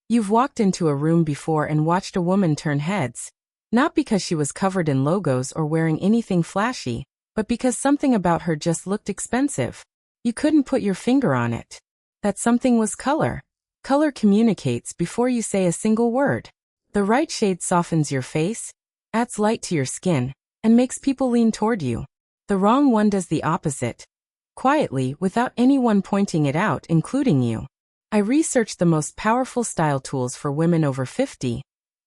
You've walked into a room before and watched a woman turn heads, not because she was covered in logos or wearing anything flashy, but because something about her just looked expensive. You couldn't put your finger on it. That something was color. Color communicates before you say a single word. The right shade softens your face, adds light to your skin, and makes people lean toward you. The wrong one does the opposite, quietly, without anyone pointing it out, including you. I researched the most powerful style tools for women over 50,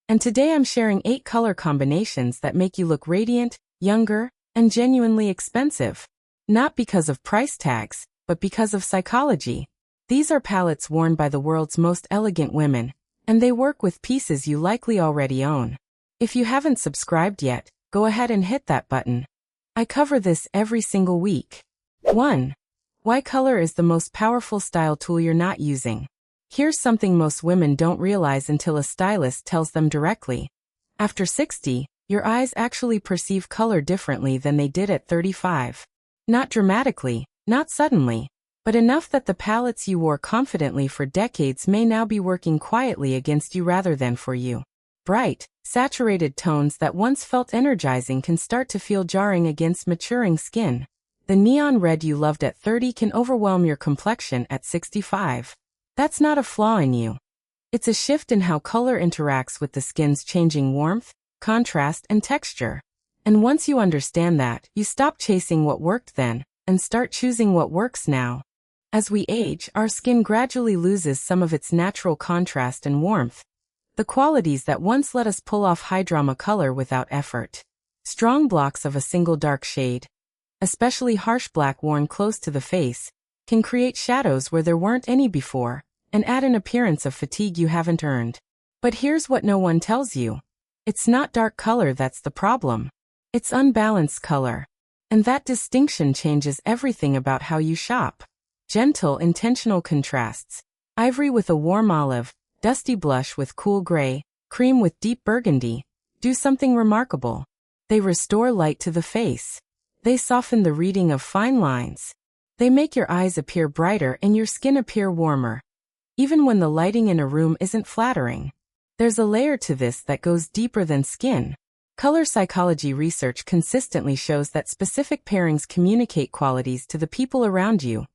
and today I'm sharing 8 color combinations that make you look radiant, younger, and genuinely expensive. Not because of price tags, but because of psychology. These are palettes worn by the world's most elegant women, and they work with pieces you likely already own. If you haven't subscribed yet, go ahead and hit that button. I cover this every single week. 1. Why color is the most powerful style tool you're not using. Here's something most women don't realize until a stylist tells them directly. After 60, your eyes actually perceive color differently than they did at 35. Not dramatically, not suddenly, but enough that the palettes you wore confidently for decades may now be working quietly against you rather than for you. Bright, saturated tones that once felt energizing can start to feel jarring against maturing skin. The neon red you loved at 30 can overwhelm your complexion at 65. That's not a flaw in you. It's a shift in how color interacts with the skin's changing warmth, contrast, and texture. And once you understand that, you stop chasing what worked then, and start choosing what works now. As we age, our skin gradually loses some of its natural contrast and warmth, the qualities that once let us pull off high-drama color without effort. Strong blocks of a single dark shade, especially harsh black worn close to the face, can create shadows where there weren't any before, and add an appearance of fatigue you haven't earned. But here's what no one tells you. It's not dark color that's the problem. It's unbalanced color. And that distinction changes everything about how you shop. Gentle, intentional contrasts. Ivory with a warm olive, dusty blush with cool gray, cream with deep burgundy. Do something remarkable. They restore light to the face. They soften the reading of fine lines. They make your eyes appear brighter and your skin appear warmer. Even when the lighting in a room isn't flattering. There's a layer to this that goes deeper than skin. Color psychology research consistently shows that specific pairings communicate qualities to the people around you.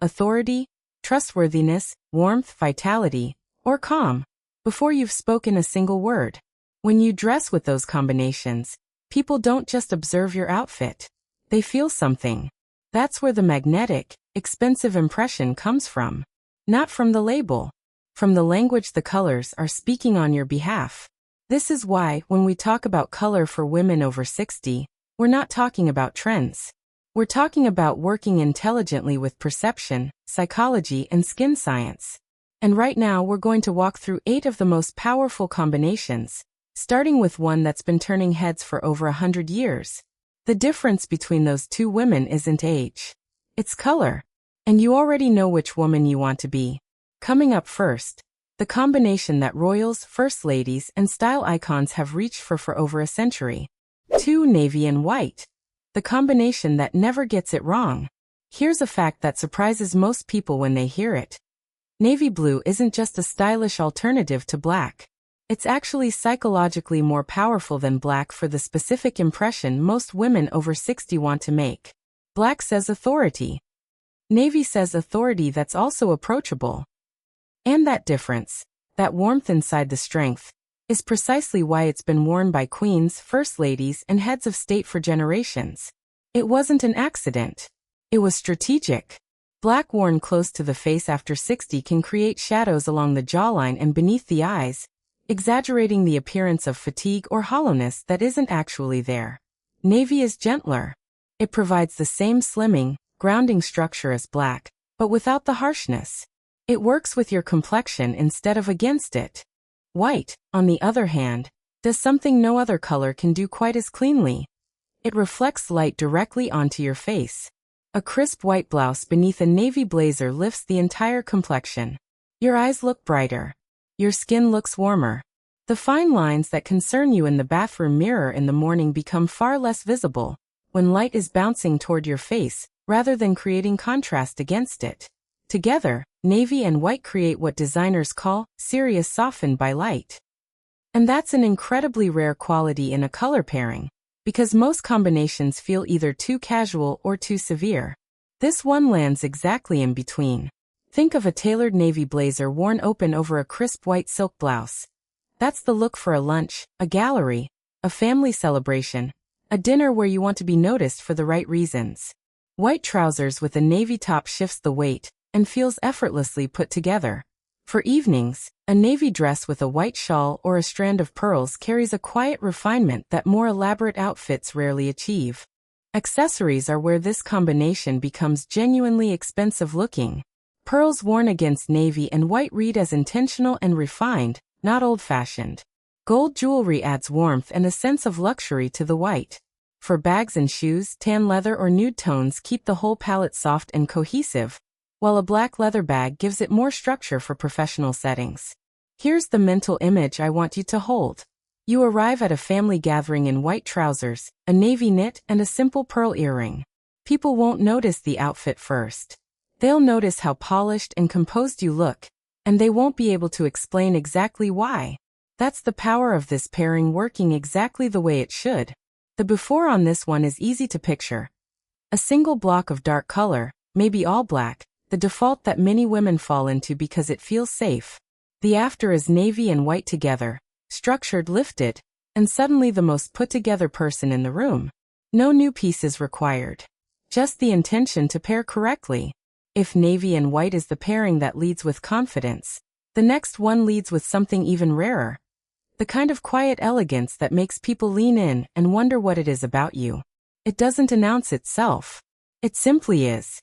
Authority, trustworthiness, warmth, vitality, or calm, before you've spoken a single word. When you dress with those combinations, people don't just observe your outfit. They feel something. That's where the magnetic, expensive impression comes from. Not from the label. From the language the colors are speaking on your behalf. This is why, when we talk about color for women over 60, we're not talking about trends. We're talking about working intelligently with perception, psychology, and skin science. And right now we're going to walk through 8 of the most powerful combinations, starting with one that's been turning heads for over 100 years. The difference between those two women isn't age. It's color. And you already know which woman you want to be. Coming up first, the combination that royals, first ladies, and style icons have reached for over a century. 2. Navy and white. The combination that never gets it wrong. Here's a fact that surprises most people when they hear it. Navy blue isn't just a stylish alternative to black. It's actually psychologically more powerful than black for the specific impression most women over 60 want to make. Black says authority. Navy says authority that's also approachable. And that difference, that warmth inside the strength, is precisely why it's been worn by queens, first ladies, and heads of state for generations. It wasn't an accident. It was strategic. Black worn close to the face after 60 can create shadows along the jawline and beneath the eyes, exaggerating the appearance of fatigue or hollowness that isn't actually there. Navy is gentler. It provides the same slimming, grounding structure as black, but without the harshness. It works with your complexion instead of against it. White, on the other hand, does something no other color can do quite as cleanly. It reflects light directly onto your face. A crisp white blouse beneath a navy blazer lifts the entire complexion. Your eyes look brighter. Your skin looks warmer. The fine lines that concern you in the bathroom mirror in the morning become far less visible when light is bouncing toward your face rather than creating contrast against it. Together, navy and white create what designers call serious softened by light. And that's an incredibly rare quality in a color pairing, because most combinations feel either too casual or too severe. This one lands exactly in between. Think of a tailored navy blazer worn open over a crisp white silk blouse. That's the look for a lunch, a gallery, a family celebration, a dinner where you want to be noticed for the right reasons. White trousers with a navy top shifts the weight and feels effortlessly put together. For evenings, a navy dress with a white shawl or a strand of pearls carries a quiet refinement that more elaborate outfits rarely achieve. Accessories are where this combination becomes genuinely expensive looking. Pearls worn against navy and white read as intentional and refined, not old-fashioned. Gold jewelry adds warmth and a sense of luxury to the white. For bags and shoes, tan leather or nude tones keep the whole palette soft and cohesive, while a black leather bag gives it more structure for professional settings. Here's the mental image I want you to hold. You arrive at a family gathering in white trousers, a navy knit, and a simple pearl earring. People won't notice the outfit first. They'll notice how polished and composed you look, and they won't be able to explain exactly why. That's the power of this pairing working exactly the way it should. The before on this one is easy to picture. A single block of dark color, maybe all black, the default that many women fall into because it feels safe. The after is navy and white together, structured, lifted, and suddenly the most put-together person in the room. No new pieces required. Just the intention to pair correctly. If navy and white is the pairing that leads with confidence, the next one leads with something even rarer. The kind of quiet elegance that makes people lean in and wonder what it is about you. It doesn't announce itself. It simply is.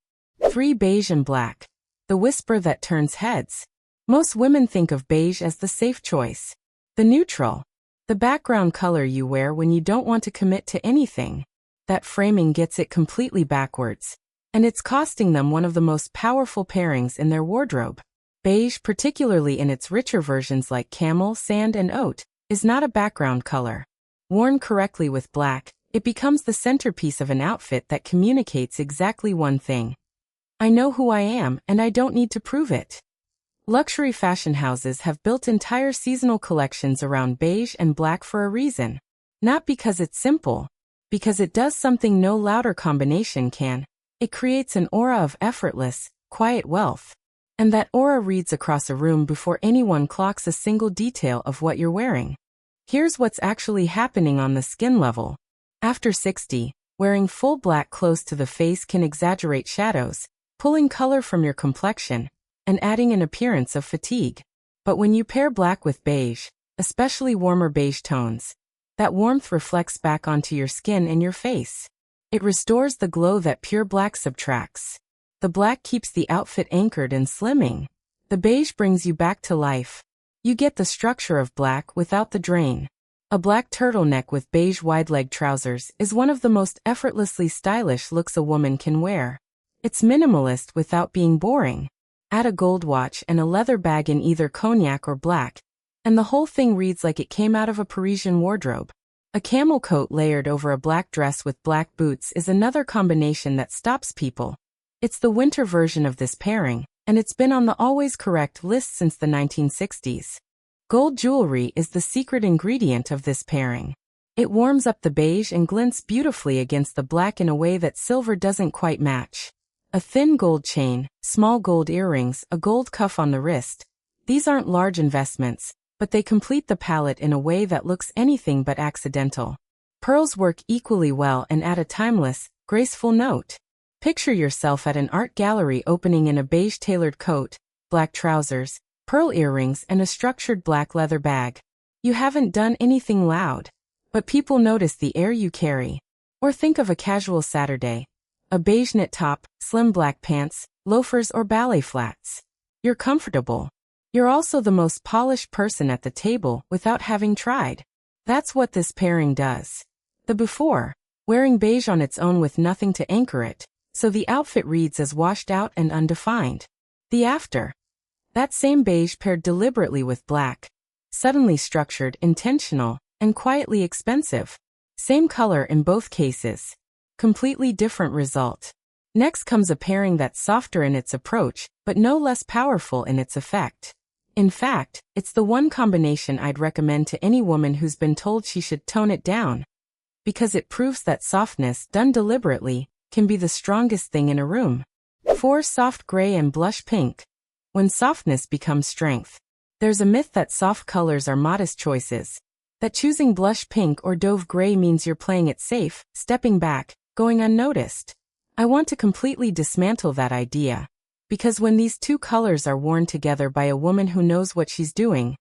3. Beige and black. The whisper that turns heads. Most women think of beige as the safe choice. The neutral. The background color you wear when you don't want to commit to anything. That framing gets it completely backwards. And it's costing them one of the most powerful pairings in their wardrobe. Beige, particularly in its richer versions like camel, sand, and oat, is not a background color. Worn correctly with black, it becomes the centerpiece of an outfit that communicates exactly one thing. I know who I am, and I don't need to prove it. Luxury fashion houses have built entire seasonal collections around beige and black for a reason. Not because it's simple, because it does something no louder combination can. It creates an aura of effortless, quiet wealth. And that aura reads across a room before anyone clocks a single detail of what you're wearing. Here's what's actually happening on the skin level. After 60, wearing full black close to the face can exaggerate shadows, pulling color from your complexion, and adding an appearance of fatigue. But when you pair black with beige, especially warmer beige tones, that warmth reflects back onto your skin and your face. It restores the glow that pure black subtracts. The black keeps the outfit anchored and slimming. The beige brings you back to life. You get the structure of black without the drain. A black turtleneck with beige wide-leg trousers is one of the most effortlessly stylish looks a woman can wear. It's minimalist without being boring. Add a gold watch and a leather bag in either cognac or black, and the whole thing reads like it came out of a Parisian wardrobe. A camel coat layered over a black dress with black boots is another combination that stops people. It's the winter version of this pairing, and it's been on the always correct list since the 1960s. Gold jewelry is the secret ingredient of this pairing. It warms up the beige and glints beautifully against the black in a way that silver doesn't quite match. A thin gold chain, small gold earrings, a gold cuff on the wrist. These aren't large investments, but they complete the palette in a way that looks anything but accidental. Pearls work equally well and add a timeless, graceful note. Picture yourself at an art gallery opening in a beige tailored coat, black trousers, pearl earrings, and a structured black leather bag. You haven't done anything loud, but people notice the air you carry. Or think of a casual Saturday. A beige knit top, slim black pants, loafers, or ballet flats. You're comfortable. You're also the most polished person at the table without having tried. That's what this pairing does. The before, wearing beige on its own with nothing to anchor it, so the outfit reads as washed out and undefined. The after. That same beige paired deliberately with black. Suddenly structured, intentional, and quietly expensive. Same color in both cases. Completely different result. Next comes a pairing that's softer in its approach, but no less powerful in its effect. In fact, it's the one combination I'd recommend to any woman who's been told she should tone it down, because it proves that softness, done deliberately, can be the strongest thing in a room. 4. Soft gray and blush pink. When softness becomes strength. There's a myth that soft colors are modest choices, that choosing blush pink or dove gray means you're playing it safe, stepping back, going unnoticed. I want to completely dismantle that idea, because when these two colors are worn together by a woman who knows what she's doing,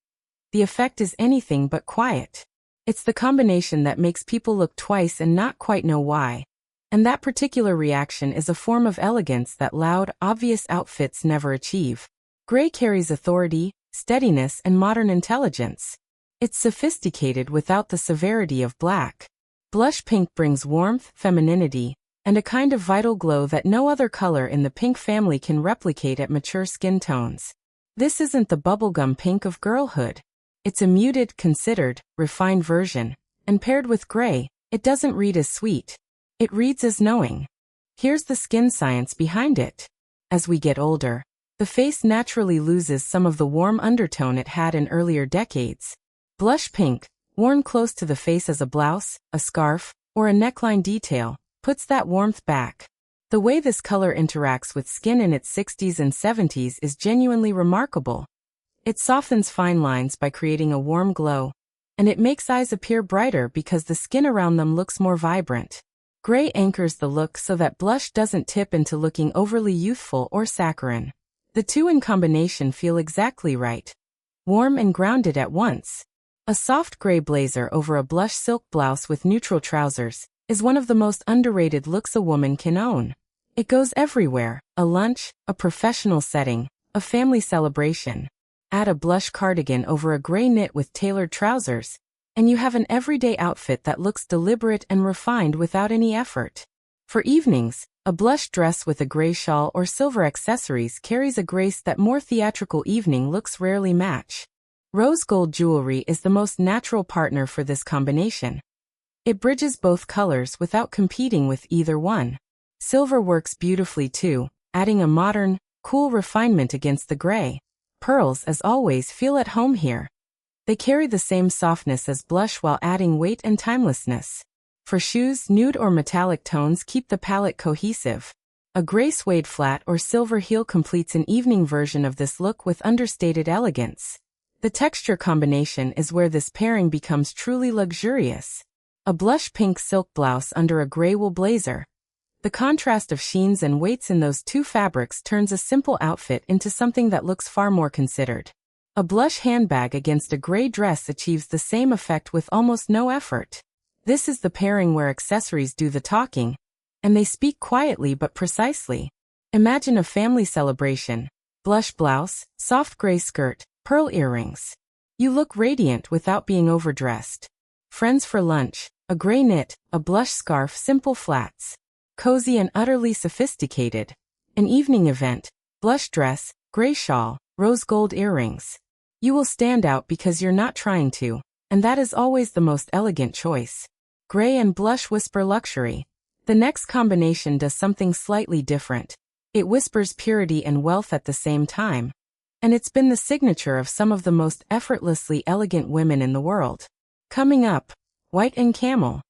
the effect is anything but quiet. It's the combination that makes people look twice and not quite know why. And that particular reaction is a form of elegance that loud, obvious outfits never achieve. Gray carries authority, steadiness, and modern intelligence. It's sophisticated without the severity of black. Blush pink brings warmth, femininity, and a kind of vital glow that no other color in the pink family can replicate at mature skin tones. This isn't the bubblegum pink of girlhood. It's a muted, considered, refined version, and paired with gray, it doesn't read as sweet. It reads as knowing. Here's the skin science behind it. As we get older, the face naturally loses some of the warm undertone it had in earlier decades. Blush pink, worn close to the face as a blouse, a scarf, or a neckline detail, puts that warmth back. The way this color interacts with skin in its 60s and 70s is genuinely remarkable. It softens fine lines by creating a warm glow, and it makes eyes appear brighter because the skin around them looks more vibrant. Gray anchors the look so that blush doesn't tip into looking overly youthful or saccharine. The two in combination feel exactly right. Warm and grounded at once. A soft gray blazer over a blush silk blouse with neutral trousers is one of the most underrated looks a woman can own. It goes everywhere: a lunch, a professional setting, a family celebration. Add a blush cardigan over a gray knit with tailored trousers, and you have an everyday outfit that looks deliberate and refined without any effort. For evenings, a blush dress with a gray shawl or silver accessories carries a grace that more theatrical evening looks rarely match. Rose gold jewelry is the most natural partner for this combination. It bridges both colors without competing with either one. Silver works beautifully too, adding a modern, cool refinement against the gray. Pearls, as always, feel at home here. They carry the same softness as blush while adding weight and timelessness. For shoes, nude or metallic tones keep the palette cohesive. A gray suede flat or silver heel completes an evening version of this look with understated elegance. The texture combination is where this pairing becomes truly luxurious. A blush pink silk blouse under a gray wool blazer. The contrast of sheens and weights in those two fabrics turns a simple outfit into something that looks far more considered. A blush handbag against a gray dress achieves the same effect with almost no effort. This is the pairing where accessories do the talking, and they speak quietly but precisely. Imagine a family celebration. Blush blouse, soft gray skirt, pearl earrings. You look radiant without being overdressed. Friends for lunch, a gray knit, a blush scarf, simple flats. Cozy and utterly sophisticated. An evening event, blush dress, gray shawl, rose gold earrings. You will stand out because you're not trying to, and that is always the most elegant choice. Gray and blush whisper luxury. The next combination does something slightly different. It whispers purity and wealth at the same time. And it's been the signature of some of the most effortlessly elegant women in the world. Coming up, white and camel.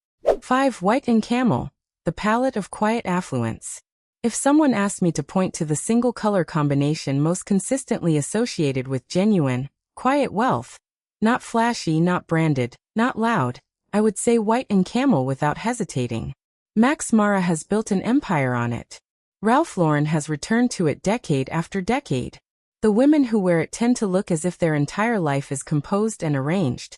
5. White and camel. The palette of quiet affluence. If someone asked me to point to the single color combination most consistently associated with genuine, quiet wealth, not flashy, not branded, not loud, I would say white and camel without hesitating. Max Mara has built an empire on it. Ralph Lauren has returned to it decade after decade. The women who wear it tend to look as if their entire life is composed and arranged,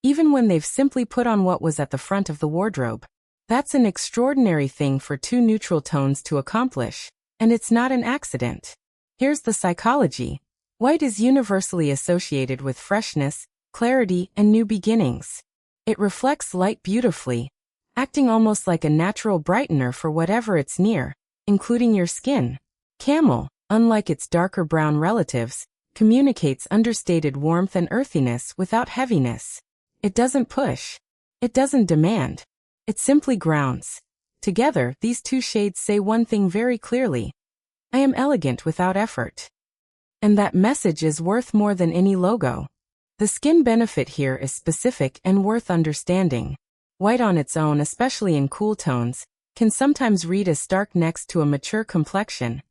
even when they've simply put on what was at the front of the wardrobe. That's an extraordinary thing for two neutral tones to accomplish, and it's not an accident. Here's the psychology. White is universally associated with freshness, clarity, and new beginnings. It reflects light beautifully, acting almost like a natural brightener for whatever it's near, including your skin. Camel, unlike its darker brown relatives, communicates understated warmth and earthiness without heaviness. It doesn't push. It doesn't demand. It simply grounds. Together, these two shades say one thing very clearly. I am elegant without effort. And that message is worth more than any logo. The skin benefit here is specific and worth understanding. White on its own, especially in cool tones, can sometimes read as stark next to a mature complexion.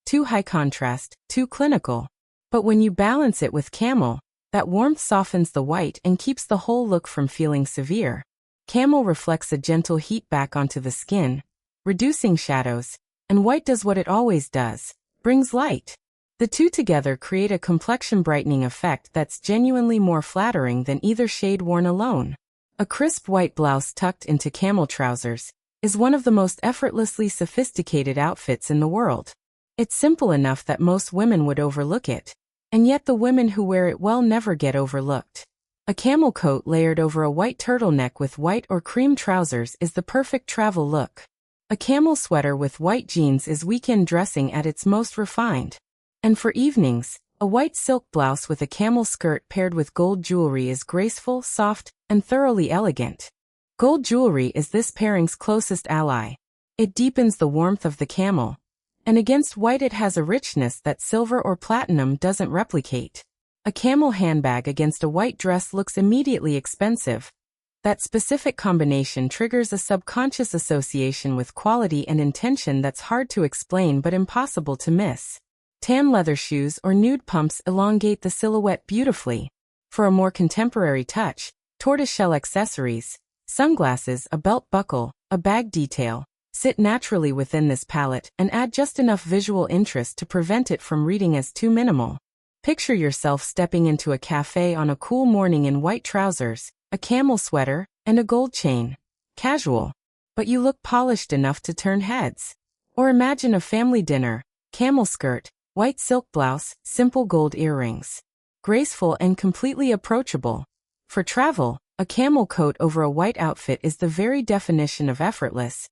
Too high contrast, too clinical. But when you balance it with camel, that warmth softens the white and keeps the whole look from feeling severe. Camel reflects a gentle heat back onto the skin, reducing shadows, and white does what it always does, brings light. The two together create a complexion brightening effect that's genuinely more flattering than either shade worn alone. A crisp white blouse tucked into camel trousers is one of the most effortlessly sophisticated outfits in the world. It's simple enough that most women would overlook it, and yet the women who wear it well never get overlooked. A camel coat layered over a white turtleneck with white or cream trousers is the perfect travel look. A camel sweater with white jeans is weekend dressing at its most refined. And for evenings, a white silk blouse with a camel skirt paired with gold jewelry is graceful, soft, and thoroughly elegant. Gold jewelry is this pairing's closest ally. It deepens the warmth of the camel. And against white it has a richness that silver or platinum doesn't replicate. A camel handbag against a white dress looks immediately expensive. That specific combination triggers a subconscious association with quality and intention that's hard to explain but impossible to miss. Tan leather shoes or nude pumps elongate the silhouette beautifully. For a more contemporary touch, tortoiseshell accessories, sunglasses, a belt buckle, a bag detail, sit naturally within this palette and add just enough visual interest to prevent it from reading as too minimal. Picture yourself stepping into a cafe on a cool morning in white trousers, a camel sweater, and a gold chain. Casual. But you look polished enough to turn heads. Or imagine a family dinner, camel skirt, white silk blouse, simple gold earrings. Graceful and completely approachable. For travel, a camel coat over a white outfit is the very definition of effortless.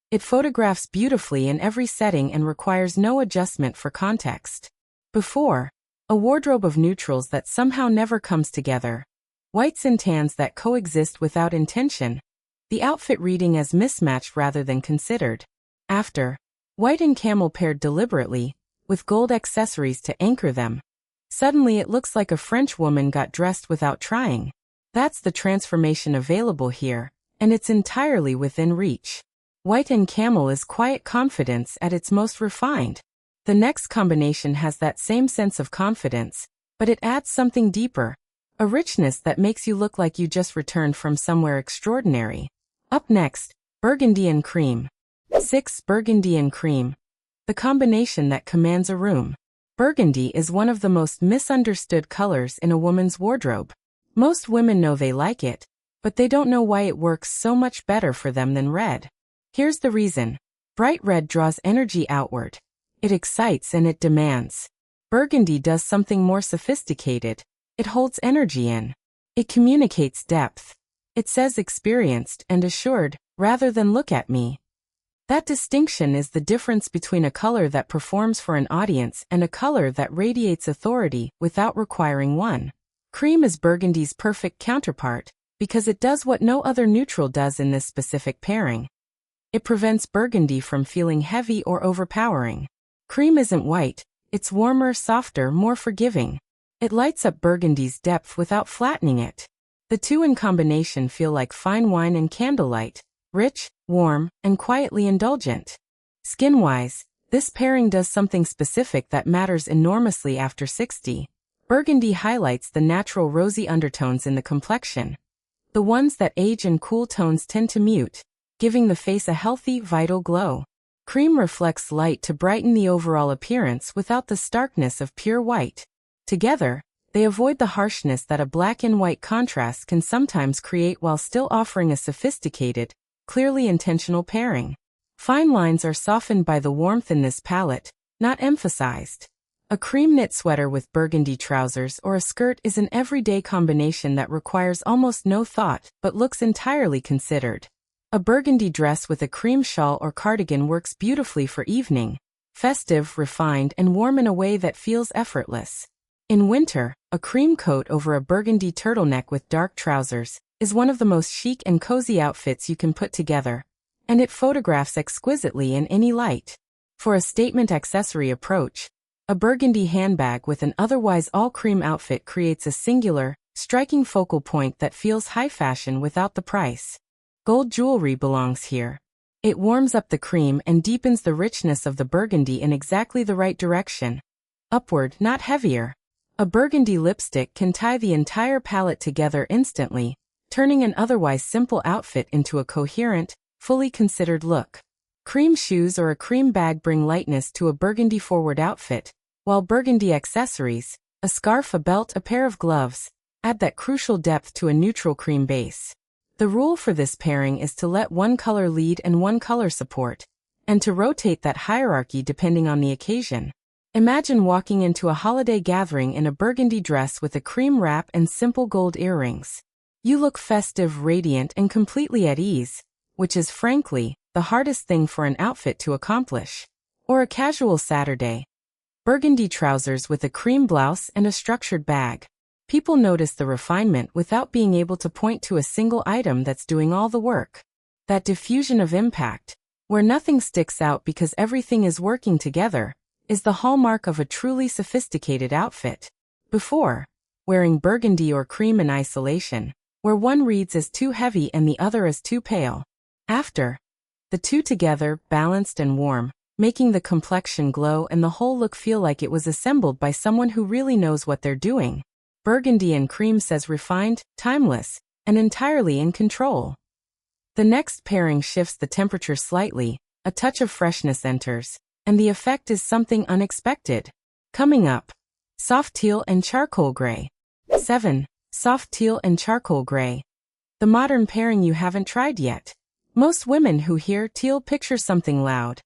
It photographs beautifully in every setting and requires no adjustment for context. Before, a wardrobe of neutrals that somehow never comes together. Whites and tans that coexist without intention. The outfit reading as mismatched rather than considered. After, white and camel paired deliberately, with gold accessories to anchor them. Suddenly it looks like a French woman got dressed without trying. That's the transformation available here, and it's entirely within reach. White and camel is quiet confidence at its most refined. The next combination has that same sense of confidence, but it adds something deeper. A richness that makes you look like you just returned from somewhere extraordinary. Up next, burgundy and cream. 6. Burgundy and cream. The combination that commands a room. Burgundy is one of the most misunderstood colors in a woman's wardrobe. Most women know they like it, but they don't know why it works so much better for them than red. Here's the reason. Bright red draws energy outward. It excites and it demands. Burgundy does something more sophisticated. It holds energy in. It communicates depth. It says experienced and assured, rather than look at me. That distinction is the difference between a color that performs for an audience and a color that radiates authority without requiring one. Cream is burgundy's perfect counterpart, because it does what no other neutral does in this specific pairing. It prevents burgundy from feeling heavy or overpowering. Cream isn't white, it's warmer, softer, more forgiving. It lights up burgundy's depth without flattening it. The two in combination feel like fine wine and candlelight. Rich, warm, and quietly indulgent. Skin-wise, this pairing does something specific that matters enormously after 60. Burgundy highlights the natural rosy undertones in the complexion. The ones that age and cool tones tend to mute, giving the face a healthy, vital glow. Cream reflects light to brighten the overall appearance without the starkness of pure white. Together, they avoid the harshness that a black and white contrast can sometimes create while still offering a sophisticated, clearly intentional pairing. Fine lines are softened by the warmth in this palette, not emphasized. A cream knit sweater with burgundy trousers or a skirt is an everyday combination that requires almost no thought but looks entirely considered. A burgundy dress with a cream shawl or cardigan works beautifully for evening, festive, refined, and warm in a way that feels effortless. In winter, a cream coat over a burgundy turtleneck with dark trousers is one of the most chic and cozy outfits you can put together. and it photographs exquisitely in any light. For a statement accessory approach, a burgundy handbag with an otherwise all-cream outfit creates a singular, striking focal point that feels high fashion without the price. Gold jewelry belongs here. It warms up the cream and deepens the richness of the burgundy in exactly the right direction. Upward, not heavier. A burgundy lipstick can tie the entire palette together instantly, turning an otherwise simple outfit into a coherent, fully considered look. Cream shoes or a cream bag bring lightness to a burgundy-forward outfit, while burgundy accessories, a scarf, a belt, a pair of gloves, add that crucial depth to a neutral cream base. The rule for this pairing is to let one color lead and one color support, and to rotate that hierarchy depending on the occasion. Imagine walking into a holiday gathering in a burgundy dress with a cream wrap and simple gold earrings. You look festive, radiant, and completely at ease, which is, frankly, the hardest thing for an outfit to accomplish. Or a casual Saturday. Burgundy trousers with a cream blouse and a structured bag. People notice the refinement without being able to point to a single item that's doing all the work. That diffusion of impact, where nothing sticks out because everything is working together, is the hallmark of a truly sophisticated outfit. Before, wearing burgundy or cream in isolation, where one reads as too heavy and the other as too pale. After, the two together, balanced and warm, making the complexion glow and the whole look feel like it was assembled by someone who really knows what they're doing. Burgundy and cream says refined, timeless, and entirely in control. The next pairing shifts the temperature slightly, a touch of freshness enters, and the effect is something unexpected. Coming up, soft teal and charcoal gray. 7. Soft teal and charcoal gray. The modern pairing you haven't tried yet. Most women who hear teal picture something loud.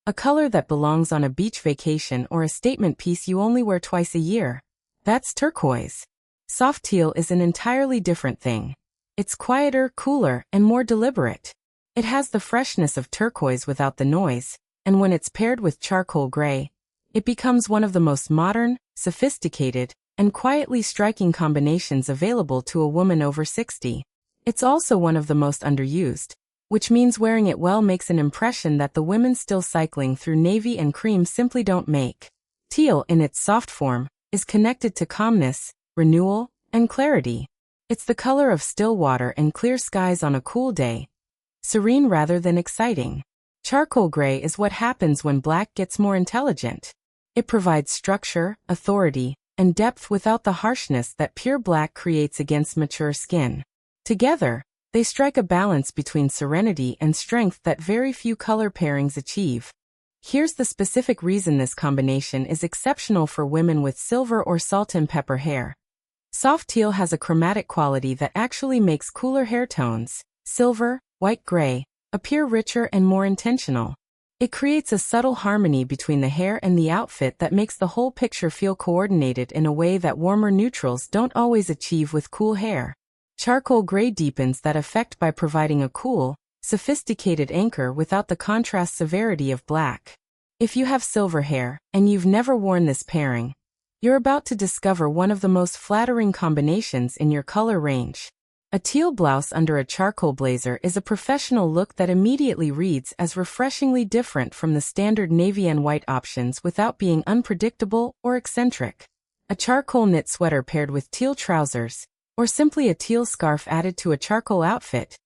A color that belongs on a beach vacation or a statement piece you only wear twice a year. That's turquoise. Soft teal is an entirely different thing. It's quieter, cooler, and more deliberate. It has the freshness of turquoise without the noise, and when it's paired with charcoal gray, it becomes one of the most modern, sophisticated, and quietly striking combinations available to a woman over 60. It's also one of the most underused, which means wearing it well makes an impression that the women still cycling through navy and cream simply don't make. Teal, in its soft form, is connected to calmness, renewal, and clarity. It's the color of still water and clear skies on a cool day. Serene rather than exciting. Charcoal gray is what happens when black gets more intelligent. It provides structure, authority, and depth without the harshness that pure black creates against mature skin. Together, they strike a balance between serenity and strength that very few color pairings achieve. Here's the specific reason this combination is exceptional for women with silver or salt and pepper hair. Soft teal has a chromatic quality that actually makes cooler hair tones, silver, white gray, appear richer and more intentional. It creates a subtle harmony between the hair and the outfit that makes the whole picture feel coordinated in a way that warmer neutrals don't always achieve with cool hair. Charcoal gray deepens that effect by providing a cool, sophisticated anchor without the contrast severity of black. If you have silver hair, and you've never worn this pairing, you're about to discover one of the most flattering combinations in your color range. A teal blouse under a charcoal blazer is a professional look that immediately reads as refreshingly different from the standard navy and white options without being unpredictable or eccentric. A charcoal knit sweater paired with teal trousers, or simply a teal scarf added to a charcoal outfit,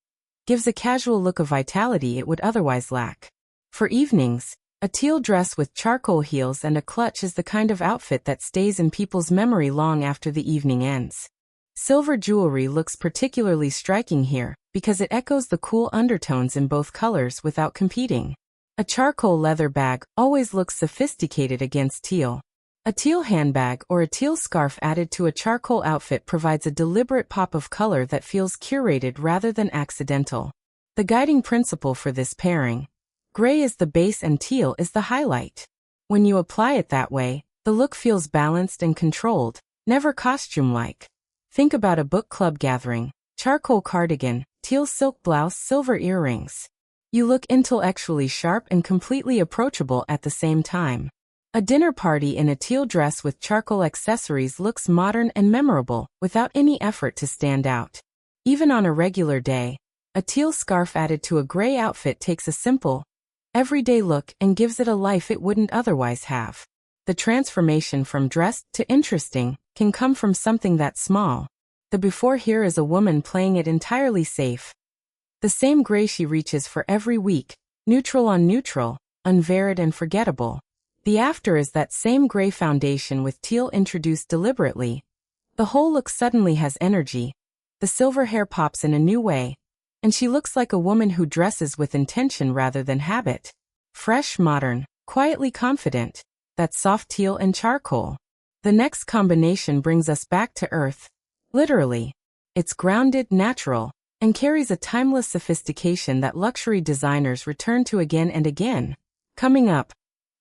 gives a casual look of vitality it would otherwise lack. For evenings, a teal dress with charcoal heels and a clutch is the kind of outfit that stays in people's memory long after the evening ends. Silver jewelry looks particularly striking here because it echoes the cool undertones in both colors without competing. A charcoal leather bag always looks sophisticated against teal. A teal handbag or a teal scarf added to a charcoal outfit provides a deliberate pop of color that feels curated rather than accidental. The guiding principle for this pairing: gray is the base and teal is the highlight. When you apply it that way, the look feels balanced and controlled, never costume-like. Think about a book club gathering: charcoal cardigan, teal silk blouse, silver earrings. You look intellectually sharp and completely approachable at the same time. A dinner party in a teal dress with charcoal accessories looks modern and memorable, without any effort to stand out. Even on a regular day, A teal scarf added to a gray outfit takes a simple, everyday look and gives it a life it wouldn't otherwise have. The transformation from dressed to interesting can come from something that small. The before here is a woman playing it entirely safe. The same gray she reaches for every week, neutral on neutral, unvaried and forgettable. The after is that same gray foundation with teal introduced deliberately. The whole look suddenly has energy. The silver hair pops in a new way, and she looks like a woman who dresses with intention rather than habit. Fresh, modern, quietly confident. That soft teal and charcoal. The next combination brings us back to earth. Literally. It's grounded, natural, and carries a timeless sophistication that luxury designers return to again and again. Coming up,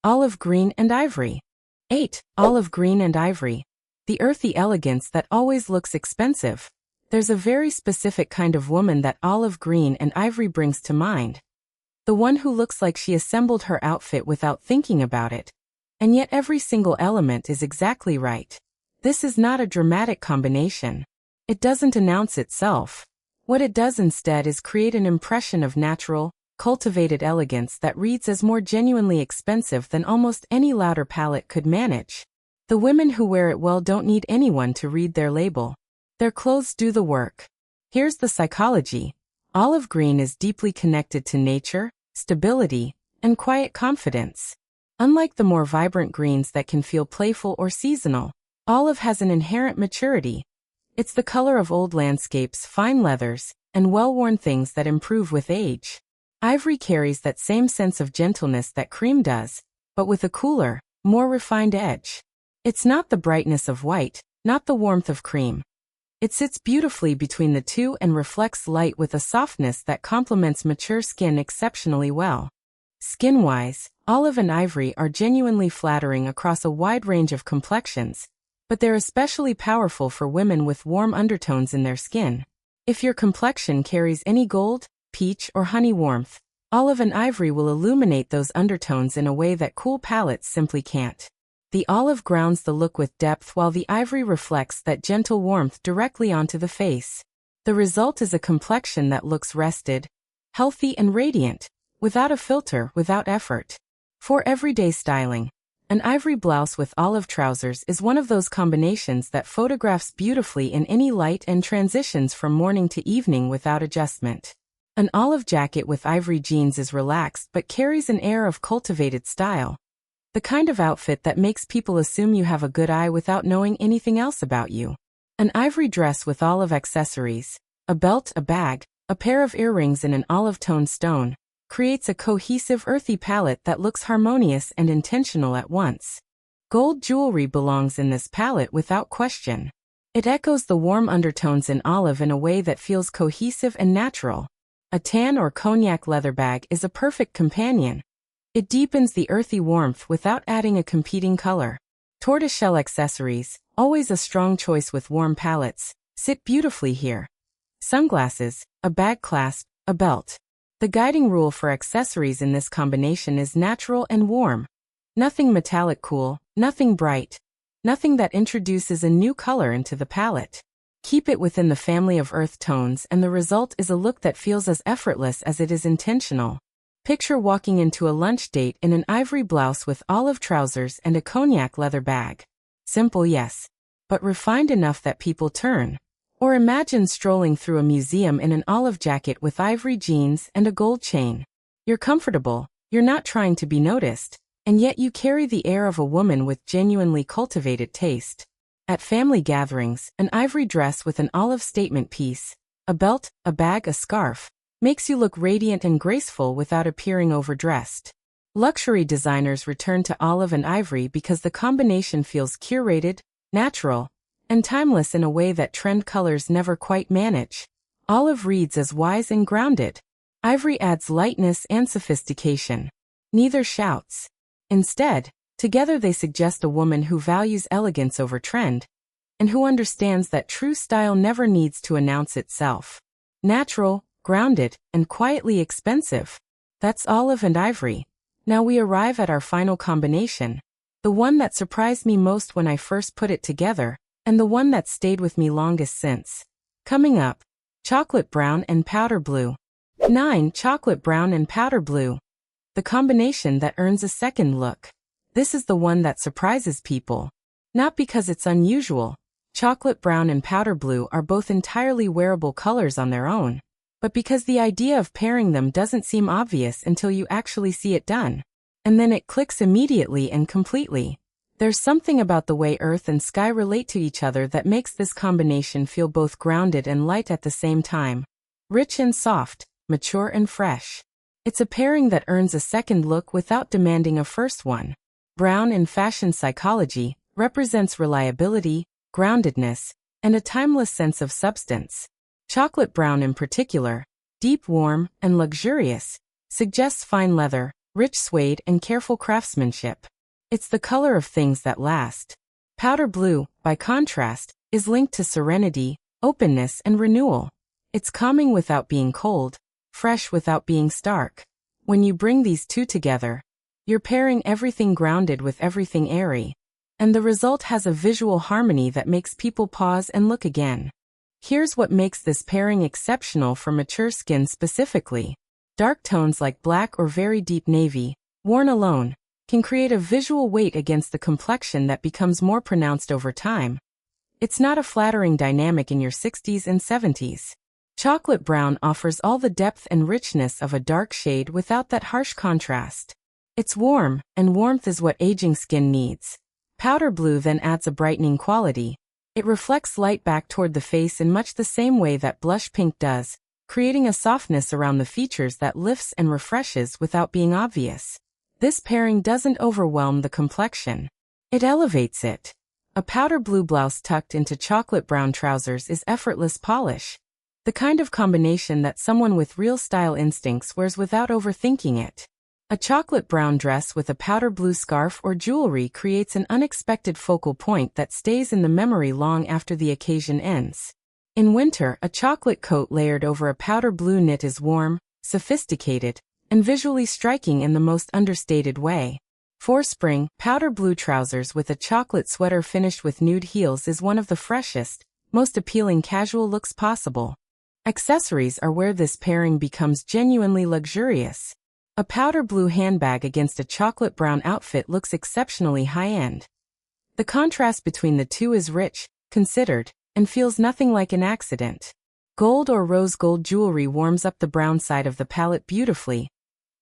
olive green and ivory. 8. Olive green and ivory. The earthy elegance that always looks expensive. There's a very specific kind of woman that olive green and ivory brings to mind. The one who looks like she assembled her outfit without thinking about it. And yet every single element is exactly right. This is not a dramatic combination. It doesn't announce itself. What it does instead is create an impression of natural, cultivated elegance that reads as more genuinely expensive than almost any louder palette could manage. The women who wear it well don't need anyone to read their label. Their clothes do the work. Here's the psychology. Olive green is deeply connected to nature, stability, and quiet confidence. Unlike the more vibrant greens that can feel playful or seasonal, olive has an inherent maturity. It's the color of old landscapes, fine leathers, and well-worn things that improve with age. Ivory carries that same sense of gentleness that cream does, but with a cooler, more refined edge. It's not the brightness of white, not the warmth of cream. It sits beautifully between the two and reflects light with a softness that complements mature skin exceptionally well. Skin-wise, olive and ivory are genuinely flattering across a wide range of complexions, but they're especially powerful for women with warm undertones in their skin. If your complexion carries any gold, peach, or honey warmth, olive and ivory will illuminate those undertones in a way that cool palettes simply can't. The olive grounds the look with depth while the ivory reflects that gentle warmth directly onto the face. The result is a complexion that looks rested, healthy and radiant, without a filter, without effort. For everyday styling, an ivory blouse with olive trousers is one of those combinations that photographs beautifully in any light and transitions from morning to evening without adjustment. An olive jacket with ivory jeans is relaxed but carries an air of cultivated style. The kind of outfit that makes people assume you have a good eye without knowing anything else about you. An ivory dress with olive accessories, a belt, a bag, a pair of earrings in an olive-toned stone, creates a cohesive earthy palette that looks harmonious and intentional at once. Gold jewelry belongs in this palette without question. It echoes the warm undertones in olive in a way that feels cohesive and natural. A tan or cognac leather bag is a perfect companion. It deepens the earthy warmth without adding a competing color. Tortoiseshell accessories, always a strong choice with warm palettes, sit beautifully here. Sunglasses, a bag clasp, a belt. The guiding rule for accessories in this combination is natural and warm. Nothing metallic cool, nothing bright. Nothing that introduces a new color into the palette. Keep it within the family of earth tones and the result is a look that feels as effortless as it is intentional. Picture walking into a lunch date in an ivory blouse with olive trousers and a cognac leather bag. Simple, yes, but refined enough that people turn. Or imagine strolling through a museum in an olive jacket with ivory jeans and a gold chain. You're comfortable, you're not trying to be noticed, and yet you carry the air of a woman with genuinely cultivated taste. At family gatherings, an ivory dress with an olive statement piece, a belt, a bag, a scarf, makes you look radiant and graceful without appearing overdressed. Luxury designers return to olive and ivory because the combination feels curated, natural, and timeless in a way that trend colors never quite manage. Olive reads as wise and grounded. Ivory adds lightness and sophistication. Neither shouts. Instead, together they suggest a woman who values elegance over trend, and who understands that true style never needs to announce itself. Natural, grounded, and quietly expensive. That's olive and ivory. Now we arrive at our final combination. The one that surprised me most when I first put it together, and the one that stayed with me longest since. Coming up, chocolate brown and powder blue. 9. Chocolate brown and powder blue. The combination that earns a second look. This is the one that surprises people. Not because it's unusual. Chocolate brown and powder blue are both entirely wearable colors on their own, but because the idea of pairing them doesn't seem obvious until you actually see it done. And then it clicks immediately and completely. There's something about the way earth and sky relate to each other that makes this combination feel both grounded and light at the same time. Rich and soft, mature and fresh. It's a pairing that earns a second look without demanding a first one. Brown in fashion psychology represents reliability, groundedness, and a timeless sense of substance. Chocolate brown in particular, deep, warm, and luxurious, suggests fine leather, rich suede, and careful craftsmanship. It's the color of things that last. Powder blue, by contrast, is linked to serenity, openness, and renewal. It's calming without being cold, fresh without being stark. When you bring these two together, you're pairing everything grounded with everything airy. And the result has a visual harmony that makes people pause and look again. Here's what makes this pairing exceptional for mature skin specifically. Dark tones like black or very deep navy, worn alone, can create a visual weight against the complexion that becomes more pronounced over time. It's not a flattering dynamic in your 60s and 70s. Chocolate brown offers all the depth and richness of a dark shade without that harsh contrast. It's warm, and warmth is what aging skin needs. Powder blue then adds a brightening quality. It reflects light back toward the face in much the same way that blush pink does, creating a softness around the features that lifts and refreshes without being obvious. This pairing doesn't overwhelm the complexion. It elevates it. A powder blue blouse tucked into chocolate brown trousers is effortless polish. The kind of combination that someone with real style instincts wears without overthinking it. A chocolate brown dress with a powder blue scarf or jewelry creates an unexpected focal point that stays in the memory long after the occasion ends. In winter, a chocolate coat layered over a powder blue knit is warm, sophisticated, and visually striking in the most understated way. For spring, powder blue trousers with a chocolate sweater finished with nude heels is one of the freshest, most appealing casual looks possible. Accessories are where this pairing becomes genuinely luxurious. A powder blue handbag against a chocolate brown outfit looks exceptionally high-end. The contrast between the two is rich, considered, and feels nothing like an accident. Gold or rose gold jewelry warms up the brown side of the palette beautifully,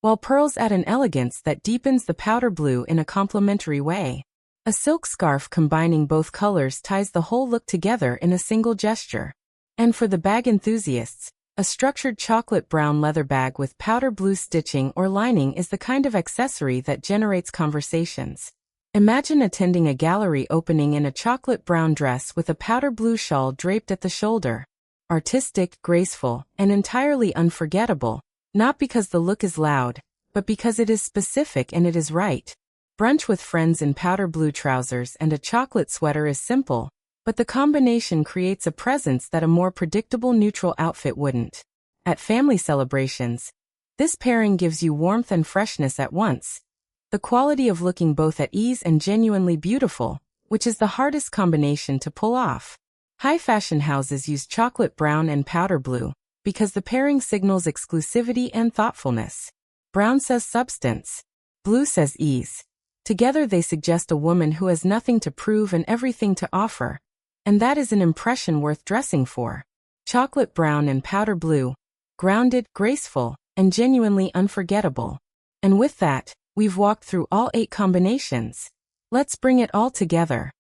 while pearls add an elegance that deepens the powder blue in a complementary way. A silk scarf combining both colors ties the whole look together in a single gesture. And for the bag enthusiasts, a structured chocolate brown leather bag with powder blue stitching or lining is the kind of accessory that generates conversations. Imagine attending a gallery opening in a chocolate brown dress with a powder blue shawl draped at the shoulder. Artistic, graceful, and entirely unforgettable, not because the look is loud, but because it is specific and it is right. Brunch with friends in powder blue trousers and a chocolate sweater is simple, but the combination creates a presence that a more predictable neutral outfit wouldn't. At family celebrations, this pairing gives you warmth and freshness at once. The quality of looking both at ease and genuinely beautiful, which is the hardest combination to pull off. High fashion houses use chocolate brown and powder blue because the pairing signals exclusivity and thoughtfulness. Brown says substance. Blue says ease. Together they suggest a woman who has nothing to prove and everything to offer. And that is an impression worth dressing for. Chocolate brown and powder blue. Grounded, graceful, and genuinely unforgettable. And with that, we've walked through all 8 combinations. Let's bring it all together.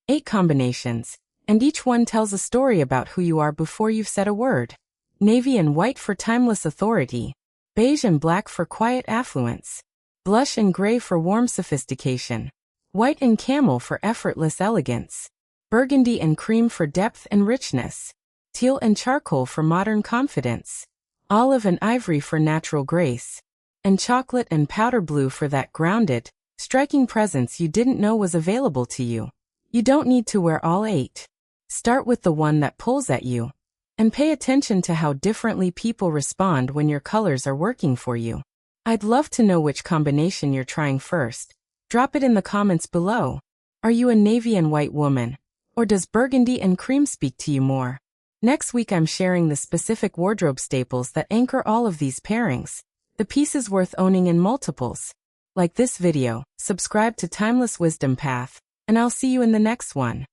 8 combinations, and each one tells a story about who you are before you've said a word. Navy and white for timeless authority. Beige and black for quiet affluence. Blush and gray for warm sophistication. White and camel for effortless elegance. Burgundy and cream for depth and richness. Teal and charcoal for modern confidence. Olive and ivory for natural grace. And chocolate and powder blue for that grounded, striking presence you didn't know was available to you. You don't need to wear all 8. Start with the one that pulls at you. And pay attention to how differently people respond when your colors are working for you. I'd love to know which combination you're trying first. Drop it in the comments below. Are you a navy and white woman? Or does burgundy and cream speak to you more? Next week I'm sharing the specific wardrobe staples that anchor all of these pairings. The pieces worth owning in multiples. Like this video, subscribe to Timeless Wisdom Path, and I'll see you in the next one.